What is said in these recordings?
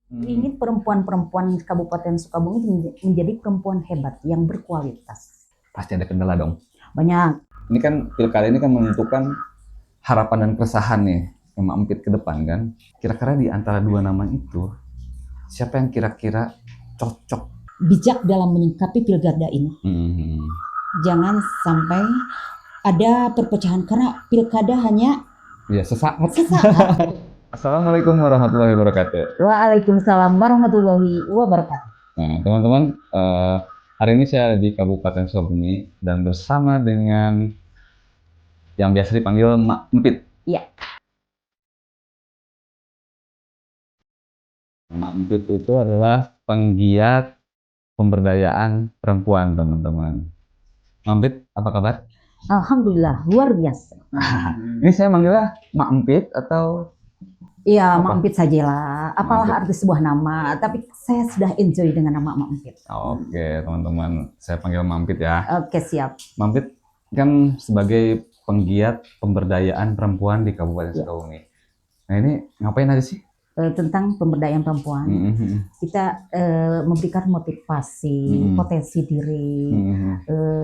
Ingin perempuan-perempuan Kabupaten Sukabumi menjadi perempuan hebat yang berkualitas. Pasti ada kendala dong. Banyak. Ini kan pilkada ini kan menentukan harapan dan keresahan nih yang Mak Empit ke depan kan. Kira-kira di antara dua nama itu, siapa yang kira-kira cocok? Bijak dalam menyikapi pilkada ini. Jangan sampai ada perpecahan karena pilkada hanya ya sesaat. sesaat. Assalamualaikum warahmatullahi wabarakatuh. Waalaikumsalam warahmatullahi wabarakatuh. Nah, teman-teman, hari ini saya ada di Kabupaten Sukabumi dan bersama dengan yang biasa dipanggil Mak Empit. Iya. Mak Empit itu adalah penggiat pemberdayaan perempuan, teman-teman. Mak Empit, apa kabar? Alhamdulillah, luar biasa. Ini saya manggilnya Mak Empit atau? Iya, Apa? Mak Empit sajalah. Apalah Mak arti sebuah nama, tapi saya sudah enjoy dengan nama Mak Empit. Oke, teman-teman, saya panggil Mak Empit ya. Oke, siap. Mak Empit kan sebagai penggiat pemberdayaan perempuan di Kabupaten Ya. Sukabumi. Nah, ini ngapain aja sih? Tentang pemberdayaan perempuan, kita memberikan motivasi, potensi diri,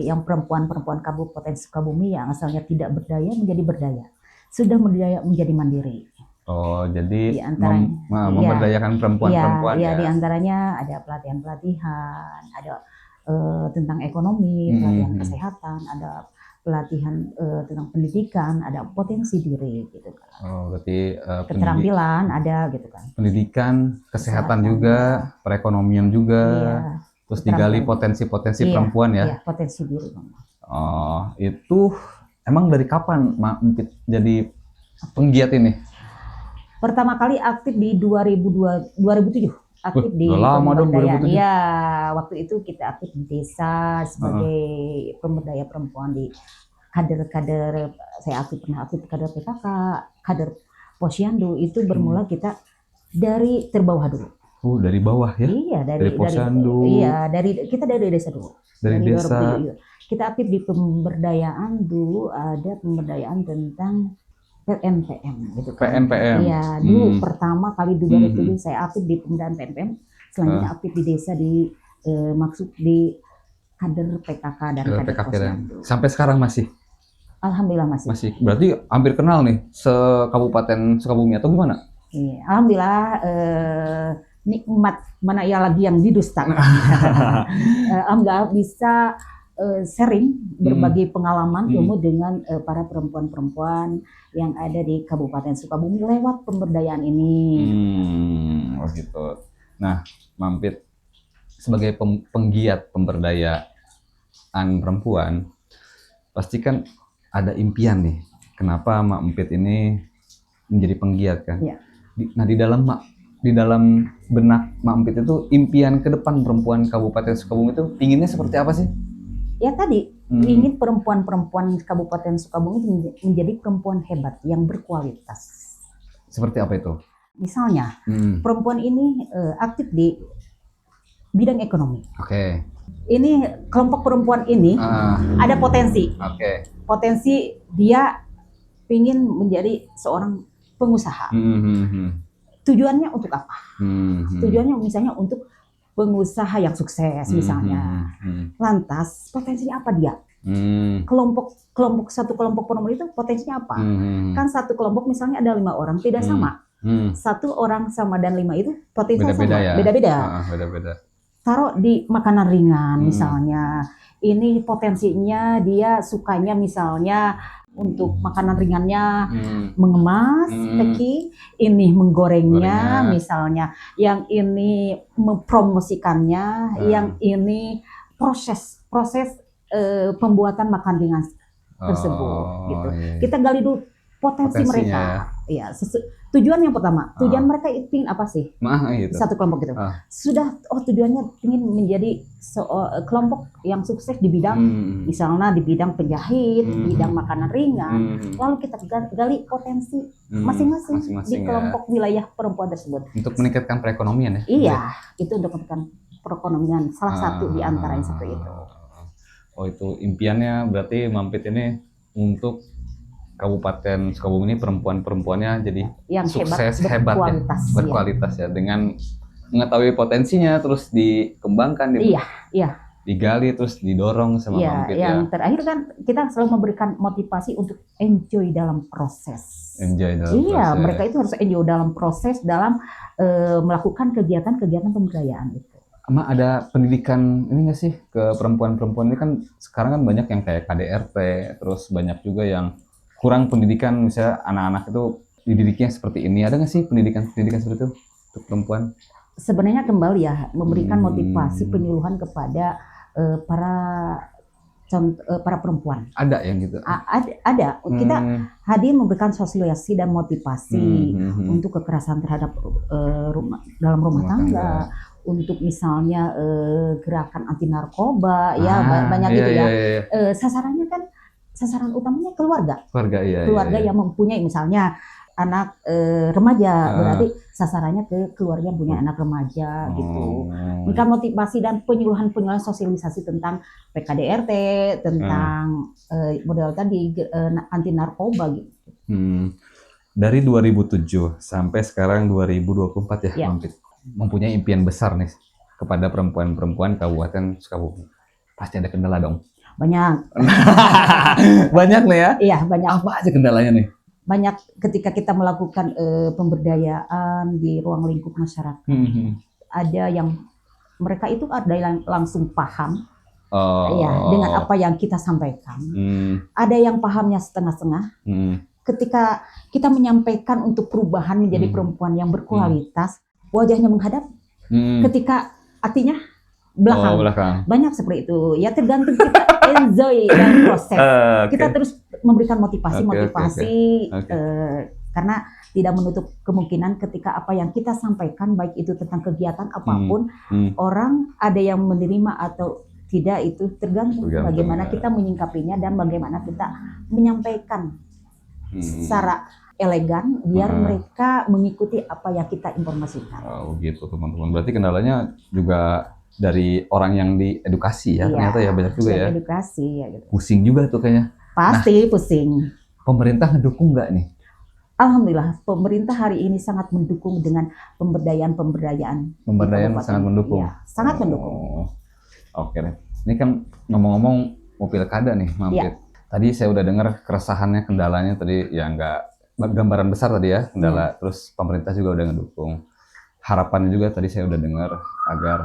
yang perempuan-perempuan Kabupaten Sukabumi yang asalnya tidak berdaya menjadi berdaya, sudah berdaya menjadi mandiri. Oh, jadi Di antaranya, memberdayakan perempuan-perempuan ya. ya. Di antaranya ada pelatihan-pelatihan, ada tentang ekonomi, pelatihan kesehatan, ada pelatihan tentang pendidikan, ada potensi diri gitu kan. Oh, berarti keterampilan ada gitu kan. Pendidikan, kesehatan juga, perekonomian juga. Iya. Terus digali potensi-potensi perempuan ya. Iya, potensi diri. Oh, itu emang dari kapan Mak Empit jadi penggiat ini? Pertama kali aktif di 2007. Aktif di lama dong, 2007. Iya, waktu itu kita aktif di desa sebagai pemberdaya perempuan di kader-kader. Saya pernah aktif kader PKK, kader Posyandu. Itu bermula kita dari terbawah dulu. Dari bawah ya? Iya, dari Posyandu. Iya, kita dari desa dulu. Dari desa. 2007. Kita aktif di pemberdayaan dulu, ada pemberdayaan tentang PNPM gitu kan. PNPM. Iya, dulu pertama kali 2007 saya aktif di pemberdayaan PNPM, selanjutnya aktif di desa maksud di kader PKK dan kader Posyandu. Sampai sekarang masih? Alhamdulillah masih. Masih. Berarti hampir kenal nih se-Kabupaten Sukabumi atau gimana? Iya, alhamdulillah nikmat mana ya lagi yang didustakan. Alhamdulillah bisa sharing berbagi pengalaman ilmu dengan para perempuan-perempuan yang ada di Kabupaten Sukabumi lewat pemberdayaan ini. Oh gitu. Nah, Mak Empit sebagai penggiat pemberdayaan perempuan, pasti kan ada impian nih. Kenapa Mak Empit ini menjadi penggiat kan? Ya. Nah, di dalam benak Mak Empit itu impian ke depan perempuan Kabupaten Sukabumi itu inginnya seperti apa sih? Ya tadi, ingin perempuan-perempuan Kabupaten Sukabumi menjadi perempuan hebat yang berkualitas. Seperti apa itu? Misalnya, perempuan ini aktif di bidang ekonomi. Oke. Ini kelompok perempuan ini ada potensi. Potensi dia ingin menjadi seorang pengusaha. Tujuannya untuk apa? Tujuannya misalnya untuk pengusaha yang sukses misalnya. Lantas potensinya apa dia? Satu kelompok perempuan itu potensinya apa? Kan satu kelompok misalnya ada 5 orang, tidak sama. 1 orang sama dan 5 itu potensinya sama. Ya? Beda-beda. Beda-beda. Taruh di makanan ringan misalnya. Ini potensinya dia sukanya misalnya untuk makanan ringannya mengemas, packing, ini menggorengnya misalnya, yang ini mempromosikannya, yang ini proses pembuatan makan ringan tersebut gitu. Iya. Kita gali dulu potensi mereka. Ya, tujuan yang pertama, tujuan mereka ingin apa sih? Gitu. Satu kelompok gitu. Sudah, tujuannya ingin menjadi kelompok yang sukses di bidang, misalnya di bidang penjahit, bidang makanan ringan. Lalu kita gali potensi masing-masing di kelompok wilayah perempuan tersebut. Untuk meningkatkan perekonomian ya? Iya, itu untuk meningkatkan perekonomian. Salah satu di antara yang seperti itu. Oh, itu impiannya berarti Mak Empit ini untuk Kabupaten Sukabumi ini perempuan-perempuannya jadi yang sukses, hebat ya, berkualitas ya, dengan mengetahui potensinya, terus dikembangkan, Iya. digali, terus didorong sama Iya, Mampit yang ya. terakhir kan kita selalu memberikan motivasi untuk enjoy dalam proses. Enjoy dalam Iya, proses. mereka itu harus enjoy dalam proses dalam melakukan kegiatan-kegiatan pemberdayaan itu. Sama ada pendidikan ini nggak sih ke perempuan-perempuan ini kan sekarang kan banyak yang kayak KDRT, terus banyak juga yang kurang pendidikan, misalnya anak-anak itu dididiknya seperti ini. Ada nggak sih pendidikan seperti itu untuk perempuan? Sebenarnya kembali ya memberikan Hmm. motivasi penyuluhan kepada para perempuan. Ada yang gitu. Ada. Kita hadir memberikan sosialisasi dan motivasi Hmm. untuk kekerasan terhadap dalam rumah tangga, untuk misalnya gerakan anti narkoba, ya banyak iya, gitu ya. iya. Sasarannya kan sasaran utamanya keluarga. Keluarga Yang mempunyai misalnya anak remaja, berarti sasarannya ke keluarga yang punya anak remaja gitu. Memberikan motivasi dan penyuluhan sosialisasi tentang PKDRT, tentang model tadi anti narkoba gitu. Dari 2007 sampai sekarang 2024 ya, Ya. Mampit mempunyai impian besar nih kepada perempuan-perempuan Kabupaten Sukabumi. Pasti ada kendala dong. Banyak. Banyak nih ya. Iya, banyak. Apa aja kendalanya nih? Banyak ketika kita melakukan pemberdayaan di ruang lingkup masyarakat. Ada yang mereka itu ada yang langsung paham ya dengan apa yang kita sampaikan. Ada yang pahamnya setengah-setengah. Ketika kita menyampaikan untuk perubahan menjadi perempuan yang berkualitas, wajahnya menghadap. Ketika artinya belakang. Banyak seperti itu. Ya tergantung kita enjoy dalam proses. Kita terus memberikan motivasi. Karena tidak menutup kemungkinan ketika apa yang kita sampaikan, baik itu tentang kegiatan apapun, orang ada yang menerima atau tidak, itu tergantung bagaimana kita menyingkapinya dan bagaimana kita menyampaikan secara elegan biar mereka mengikuti apa yang kita informasikan. Oh gitu teman-teman. Berarti kendalanya juga dari orang yang diedukasi ya, ternyata ya banyak juga ya. Edukasi ya gitu. Pusing juga tuh kayaknya. Pasti pusing. Pemerintah ngedukung nggak nih? Alhamdulillah, pemerintah hari ini sangat mendukung dengan pemberdayaan. Pemberdayaan sangat mendukung. Ya, sangat mendukung. Oke deh. Ini kan ngomong-ngomong mau pilkada nih, Mampit. Tadi saya udah dengar keresahannya, kendalanya tadi ya nggak gambaran besar tadi ya kendala. Terus pemerintah juga udah ngedukung. Harapannya juga tadi saya udah dengar agar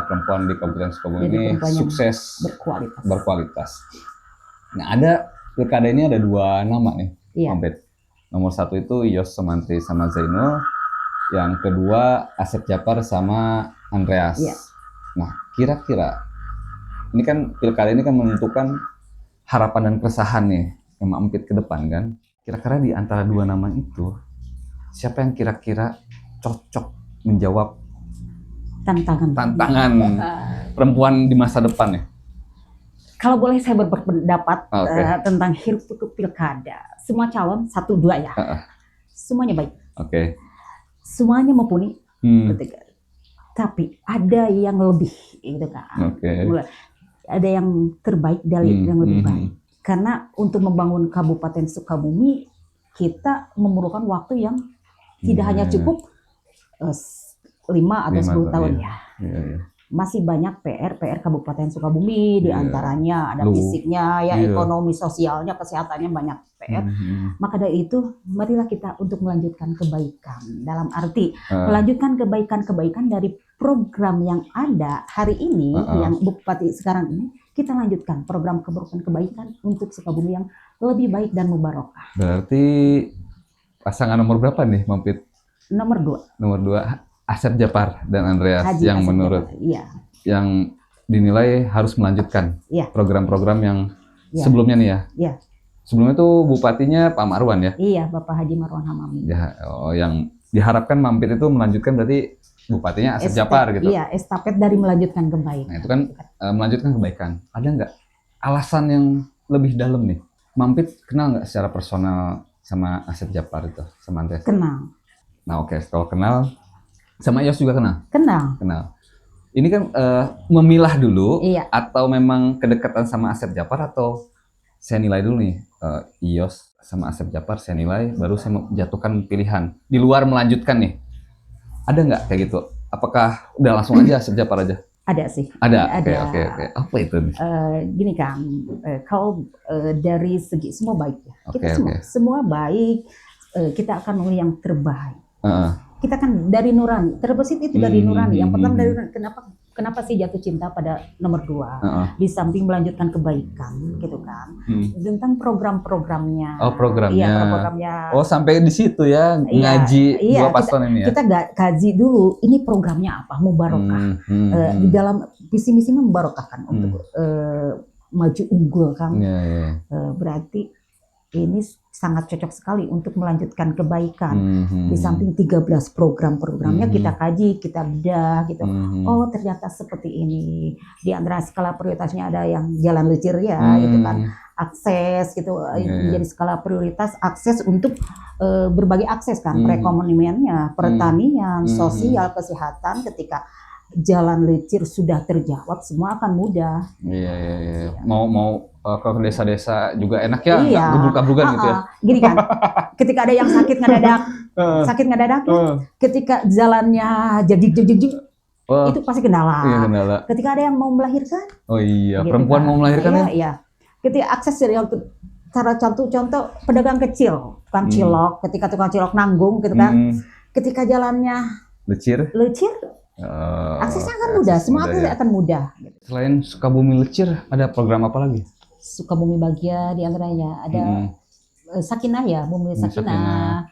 perempuan di Kabupaten Sukabumi ini sukses, berkualitas. Nah ada pilkada ini ada 2 nama nih, Mampit. Nomor 1 itu Yos Sumantri sama Zainul, yang kedua Asep Djapar sama Andreas. Nah kira-kira ini kan pilkada ini kan menentukan harapan dan keresahan nih yang Mampit ke depan kan. Kira-kira di antara 2 nama itu siapa yang kira-kira cocok menjawab tantangan perempuan di masa depan ya? Kalau boleh saya berpendapat tentang hiruk pikuk pilkada, semua calon 1-2 ya, semuanya baik, semuanya mumpuni, tapi ada yang lebih, gitu kan? Ada yang terbaik dari yang lebih baik. Karena untuk membangun Kabupaten Sukabumi kita memerlukan waktu yang tidak hanya cukup 5 atau 10 tahun ya. Masih banyak PR Kabupaten Sukabumi, diantaranya ada fisiknya, ya ekonomi, sosialnya, kesehatannya, banyak PR. Maka dari itu, marilah kita untuk melanjutkan kebaikan. Dalam arti melanjutkan kebaikan dari program yang ada hari ini, yang Bupati sekarang ini, kita lanjutkan program kebaikan untuk Sukabumi yang lebih baik dan mubarokah. Berarti pasangan nomor berapa nih, Mampit? Nomor 2. Nomor 2. Asep Djapar dan Andreas Haji yang Asep menurut Djapar, yang dinilai harus melanjutkan program-program yang sebelumnya nih ya. Sebelumnya tuh bupatinya Pak Marwan ya. Iya, Bapak Haji Marwan Hamami. Ya, yang diharapkan Mampit itu melanjutkan berarti bupatinya Asep Djapar gitu. Iya, estafet dari melanjutkan kebaikan. Nah itu kan melanjutkan kebaikan. Ada nggak alasan yang lebih dalam nih? Mampit kenal nggak secara personal sama Asep Djapar itu, sama Andreas? Kenal. Nah oke, kalau kenal. Sama Yos juga kenal? Kenal. Ini kan memilah dulu atau memang kedekatan sama Asep Djapar, atau saya nilai dulu nih Yos sama Asep Djapar saya nilai baru saya menjatuhkan pilihan di luar melanjutkan nih. Ada nggak kayak gitu apakah udah langsung aja Asep Japar aja? Ada sih. Ada. Ada. Oke. Apa itu nih? Gini kan, kalau dari segi semua baik ya. Kita Oke. semua baik. Kita akan memilih yang terbaik. Heeh. Kita kan dari nurani, terbesit itu dari nurani. Yang pertama dari nurani. Kenapa sih jatuh cinta pada nomor 2? Di samping melanjutkan kebaikan, gitu kan. Tentang program-programnya. Oh, programnya. Iya, programnya. Oh, sampai di situ ya ngaji dua paslon ini ya. Kita kaji dulu ini programnya apa, mubarokah. Di dalam visi misi membarokahkan untuk maju unggul kan. Berarti ini sangat cocok sekali untuk melanjutkan kebaikan. Di samping 13 program-programnya kita kaji, kita bedah gitu. Oh, ternyata seperti ini. Di antara skala prioritasnya ada yang jalan licir ya, gitu kan. Akses gitu, menjadi skala prioritas akses untuk berbagai akses kan, perekonomiannya, pertanian, sosial, kesehatan. Ketika jalan licir sudah terjawab, semua akan mudah. Iya. Mau ke desa-desa juga enak ya, nggak gebluk-geblukan gitu ya. Gini kan, ketika ada yang sakit ngedadak, ketika jalannya jadi itu pasti kendala. Iya, kendala. Ketika ada yang mau melahirkan, gitu perempuan kan. Mau melahirkan iya. Ketika akses dari cara contoh pedagang kecil, tukang cilok, ketika tukang cilok nanggung gitu kan, ketika jalannya licir, aksesnya akan mudah, semua akses akan mudah. Selain Sukabumi Licir, ada program apa lagi? Sukabumi Bahagia di antaranya ada Sakinah ya, Bumi Sakinah.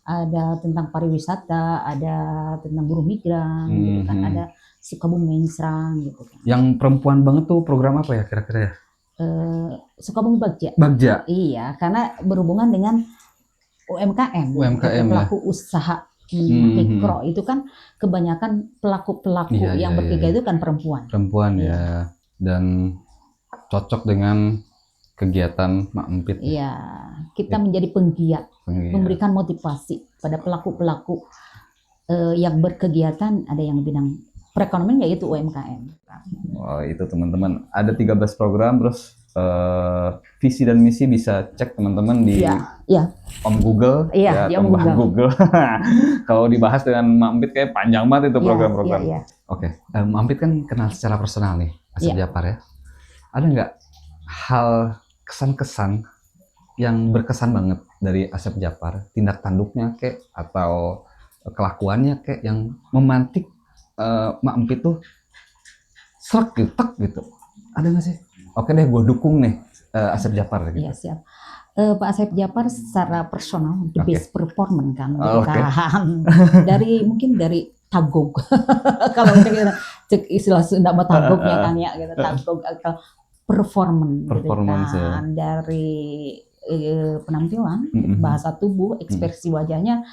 Ada tentang pariwisata, ada tentang buruh migran, gitu kan. Ada Sukabumi Mengsrang gitu kan. Yang perempuan banget tuh program apa ya kira-kira ya? Sukabumi Bagja. Iya, karena berhubungan dengan UMKM pelaku usaha mikro itu kan kebanyakan pelaku-pelaku yang bertiga itu kan perempuan. Ya, dan cocok dengan kegiatan Mak Empit. Iya, kita menjadi penggiat, memberikan motivasi pada pelaku-pelaku yang berkegiatan, ada yang bidang perekonomian yaitu UMKM. Oh, itu teman-teman, ada 13 program, terus visi dan misi bisa cek teman-teman di Om Google. Iya, di Om Google. Kalau dibahas dengan Mak Empit kayak panjang banget itu program-program. Oke, Mak Empit kan kenal secara personal nih, Asep Japar ya. Ada nggak hal kesan-kesan yang berkesan banget dari Asep Japar, tindak tanduknya kayak atau kelakuannya kayak yang memantik Mak Empit tuh srek gitu, ada nggak sih? Oke deh, gue dukung nih Asep Japar gitu. Iya, siap. Pak Asep Japar secara personal the best performance kan, mungkin dari tagog. Kalau cek istilah Sunda mah tagognya kan ya gitu, tagog atau performance gitu kan. Dari penampilan, bahasa tubuh, ekspresi wajahnya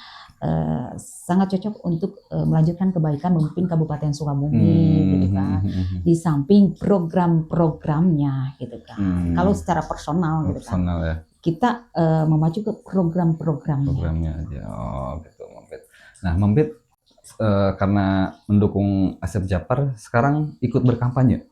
sangat cocok untuk melanjutkan kebaikan memimpin Kabupaten Sukabumi gitu kan. Di samping program-programnya gitu kan. Kalau secara personal gitu kan. Ya. Kita memacu ke programnya aja. Oh, gitu, Mampit. Nah, Mampit karena mendukung Asep Japar sekarang ikut berkampanye.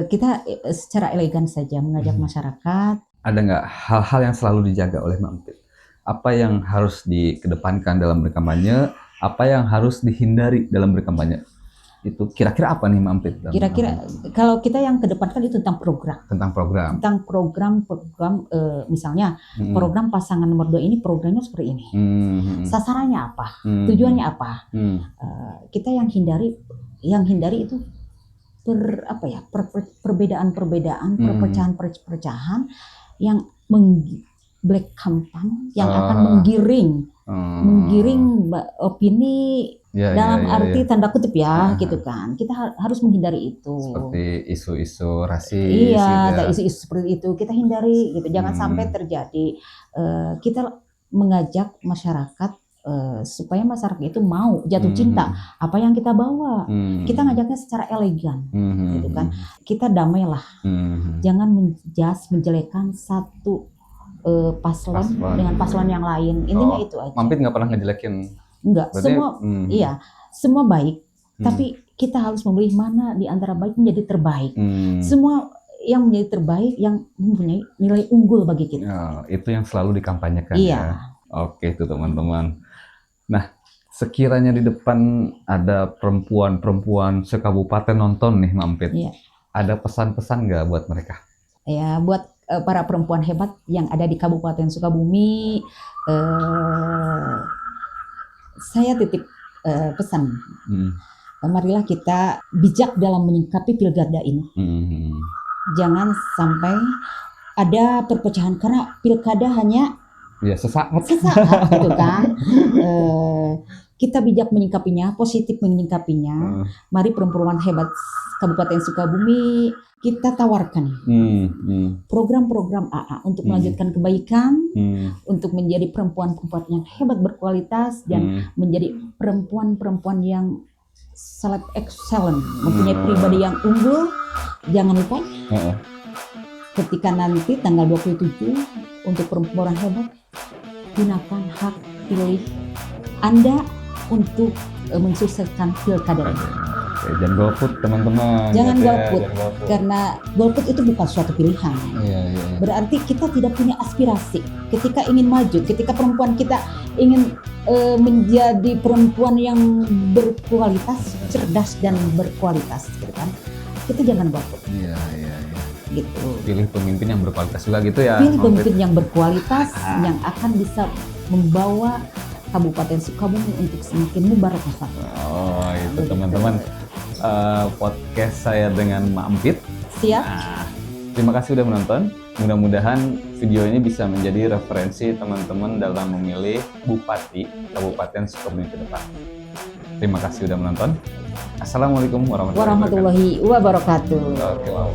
Kita secara elegan saja mengajak masyarakat. Ada nggak hal-hal yang selalu dijaga oleh Mampit? Apa yang harus dikedepankan dalam berkampanye? Apa yang harus dihindari dalam berkampanye? Itu kira-kira apa nih Mampit? Kira-kira kalau kita yang kedepankan itu tentang program. Tentang program misalnya program pasangan nomor 2 ini programnya seperti ini. Sasarannya apa? Tujuannya apa? Kita yang hindari itu perbedaan-perbedaan, perpecahan-perpecahan yang black campaign yang akan menggiring opini dalam arti tanda kutip gitu kan. Kita harus menghindari itu. Seperti isu-isu rasis. Iya, isu-isu seperti itu kita hindari gitu. Jangan sampai terjadi. Kita mengajak masyarakat supaya masyarakat itu mau jatuh cinta apa yang kita bawa. Kita ngajaknya secara elegan gitu kan. Kita damailah. Jangan menjelekkan satu paslon dengan paslon yang lain. Intinya itu aja. Mampit nggak pernah ngejelekin. Enggak, semua baik. Tapi kita harus memilih mana di antara baik menjadi terbaik. Semua yang menjadi terbaik yang mempunyai nilai unggul bagi kita. Itu yang selalu dikampanyekan ya. Oke, itu teman-teman. Nah, sekiranya di depan ada perempuan-perempuan sekabupaten nonton nih Mampit, Iya. ada pesan-pesan nggak buat mereka? Ya, buat para perempuan hebat yang ada di Kabupaten Sukabumi, saya titip pesan. Marilah kita bijak dalam menyikapi pilkada ini. Jangan sampai ada perpecahan karena pilkada hanya Sesaat gitu kan. Kita bijak menyikapinya, positif menyikapinya. Mari perempuan hebat Kabupaten Sukabumi kita tawarkan program-program AA untuk melanjutkan kebaikan, untuk menjadi perempuan-perempuan yang hebat berkualitas dan menjadi perempuan-perempuan yang sangat excellent, mempunyai pribadi yang unggul. Jangan lupa ketika nanti tanggal 27 untuk perempuan hebat, gunakan hak pilih Anda untuk mensukseskan pilkada ini. Jangan golput teman-teman. Jangan golput, karena golput itu bukan suatu pilihan. Berarti kita tidak punya aspirasi. Ketika ingin maju, ketika perempuan kita ingin menjadi perempuan yang berkualitas, cerdas dan berkualitas, gitu kan? Kita jangan golput. Gitu. Pilih pemimpin yang berkualitas juga gitu ya. Pilih pemimpin yang berkualitas yang akan bisa membawa Kabupaten Sukabumi untuk semakin mubarakah. Oh, itu teman-teman. Podcast saya dengan Mampit. Siap. Terima kasih sudah menonton. Mudah-mudahan video ini bisa menjadi referensi teman-teman dalam memilih Bupati Kabupaten Sukabumi ke depan. Terima kasih sudah menonton. Assalamualaikum warahmatullahi wabarakatuh. Warahmatullahi wabarakatuh. Oke, wow.